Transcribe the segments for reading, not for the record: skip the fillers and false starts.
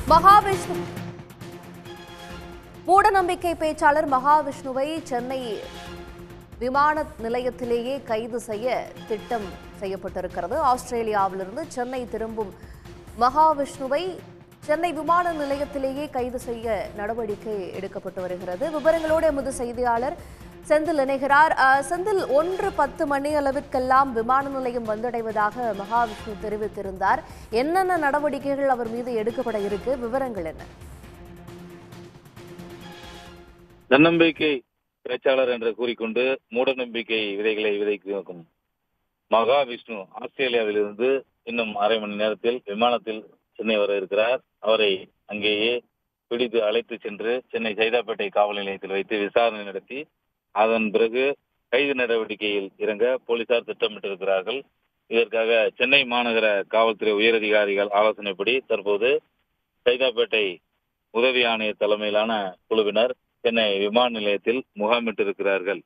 மகாவிஷ்ணு மூடநம்பிக்கை பேச்சாளர் மகாவிஷ்ணுவை சென்னை விமான நிலையத்திலேயே கைது செய்ய திட்டம் செய்யப்பட்டிருக்கிறது. ஆஸ்திரேலியாவிலிருந்து சென்னை திரும்பும் மகாவிஷ்ணுவை சென்னை விமான நிலையத்திலேயே கைது செய்ய நடவடிக்கை எடுக்கப்பட்டு வருகிறது. விவரங்களோடு எமது செய்தியாளர் செந்தில் இணைகிறார். செந்தில், 1:10 மணி அளவிற்கெல்லாம் விமான நிலையம் வந்தடைவதாக மகாவிஷ்ணு தெரிவித்திருந்தார். என்னென்ன நடவடிக்கைகள் அவர் மீது எடுக்கப்பட இருக்கு? விவரங்கள் என்ன? தன்னம்பிக்கை பேச்சாளர் என்று கூறிக்கொண்டு மூடநம்பிக்கை விதைகளை விதைக்கும் மகாவிஷ்ணு ஆஸ்திரேலியாவிலிருந்து இன்னும் அரை மணி நேரத்தில் விமானத்தில் சென்னை வர இருக்கிறார். அவரை அங்கேயே பிடித்து அழைத்து சென்று சென்னை சைதாப்பேட்டை காவல் நிலையத்தில் வைத்து விசாரணை நடத்தி அதன் பிறகு கைது நடவடிக்கையில் இறங்க போலீசார் திட்டமிட்டிருக்கிறார்கள். இதற்காக சென்னை மாநகர காவல்துறை உயரதிகாரிகள் ஆலோசனைப்படி தற்போது சைதாப்பேட்டை உதவி ஆணையர் தலைமையிலான குழுவினர் சென்னை விமான நிலையத்தில் முகாமிட்டிருக்கிறார்கள்.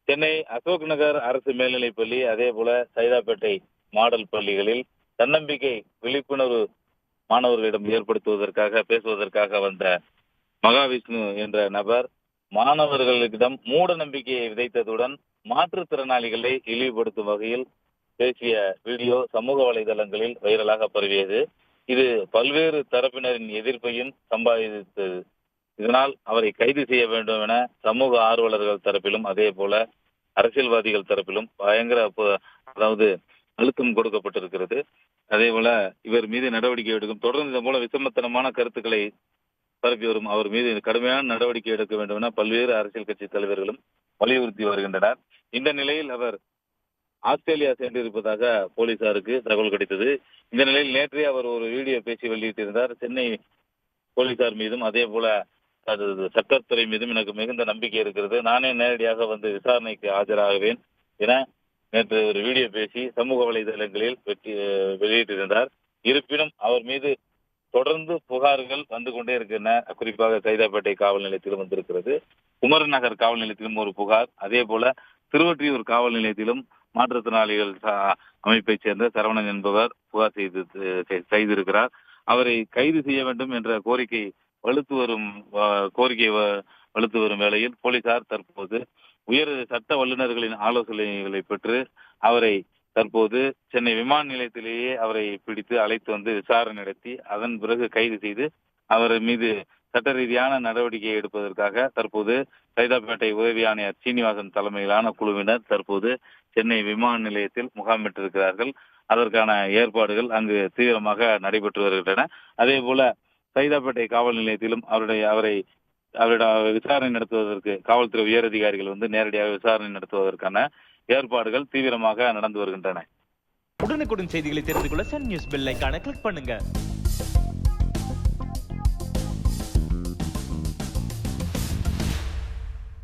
சென்னை அசோக் நகர் அரசு மேல்நிலைப்பள்ளி, அதே போல சைதாப்பேட்டை மாடல் பள்ளிகளில் தன்னம்பிக்கை விழிப்புணர்வு மாணவர்களிடம் ஏற்படுத்துவதற்காக பேசுவதற்காக வந்த மகாவிஷ்ணு என்ற நபர் மாணவர்களிடம் மூட நம்பிக்கையை விதைத்ததுடன் மாற்றுத்திறனாளிகளை இழிவுபடுத்தும் வகையில் பேசிய வீடியோ சமூக வலைதளங்களில் வைரலாக பரவியது. இது பல்வேறு தரப்பினரின் எதிர்ப்பையும் சம்பாதித்தது. இதனால் அவரை கைது செய்ய வேண்டும் என சமூக ஆர்வலர்கள் தரப்பிலும் அதே போல அரசியல்வாதிகள் தரப்பிலும் பயங்கர அழுத்தம் கொடுக்கப்பட்டிருக்கிறது. அதே போல இவர் மீது நடவடிக்கை எடுக்கும் தொடர்ந்து இதன் போல விசமத்தனமான கருத்துக்களை பரப்பி வரும் அவர் மீது கடுமையான நடவடிக்கை எடுக்க வேண்டும் என பல்வேறு அரசியல் கட்சி தலைவர்களும் வலியுறுத்தி வருகின்றனர். இந்த நிலையில் அவர் ஆஸ்திரேலியா சென்றிருப்பதாக போலீசாருக்கு தகவல் கிடைத்தது. இந்த நிலையில் நேற்றே அவர் ஒரு வீடியோ பேசி வெளியிட்டிருந்தார். சென்னை போலீசார் மீதும் அதே போல சட்டத்துறை மீதும் எனக்கு மிகுந்த நம்பிக்கை இருக்கிறது, நானே நேரடியாக வந்து விசாரணைக்கு ஆஜராகுவேன் என நேற்று ஒரு வீடியோ பேசி சமூக வலைதளங்களில் வெளியிட்டிருந்தார். இருப்பினும் அவர் மீது தொடர்ந்து புகார்கள் வந்து கொண்டே இருக்கின்றன. குறிப்பாக சைதாப்பேட்டை காவல் நிலையத்திலும் வந்திருக்கிறது, குமரன் நகர் காவல் நிலையத்திலும் ஒரு புகார், அதே போல திருவொற்றியூர் காவல் நிலையத்திலும் மாற்றுத்திறனாளிகள் அமைப்பைச் சேர்ந்த சரவணன் என்பவர் புகார் செய்திருக்கிறார். அவரை கைது செய்ய வேண்டும் என்ற கோரிக்கை வலுத்து வரும் வேளையில் போலீசார் தற்போது உயர் சட்ட வல்லுநர்களின் ஆலோசனைகளை பெற்று அவரை தற்போது சென்னை விமான நிலையத்திலேயே அவரை பிடித்து அழைத்து வந்து விசாரணை நடத்தி அதன் பிறகு கைது செய்து அவர் மீது சட்ட ரீதியான நடவடிக்கை எடுப்பதற்காக தற்போது சைதாப்பேட்டை உதவி ஆணையர் சீனிவாசன் தலைமையிலான குழுவினர் தற்போது சென்னை விமான நிலையத்தில் முகாமிட்டிருக்கிறார்கள். அதற்கான ஏற்பாடுகள் அங்கு தீவிரமாக நடைபெற்று வருகின்றன. அதே போல சைதாப்பேட்டை காவல் நிலையத்திலும் அவரை விசாரணை நடத்துவதற்கு காவல்துறை உயரதிகாரிகள் வந்து நேரடியாக விசாரணை நடத்துவதற்கான ஏற்பாடுகள் தீவிரமாக நடந்து வருகின்றன. உடனுக்குடன் செய்திகளை தெரிந்து கொள்ள சன் நியூஸ் பெல் ஐகானை கிளிக் பண்ணுங்க.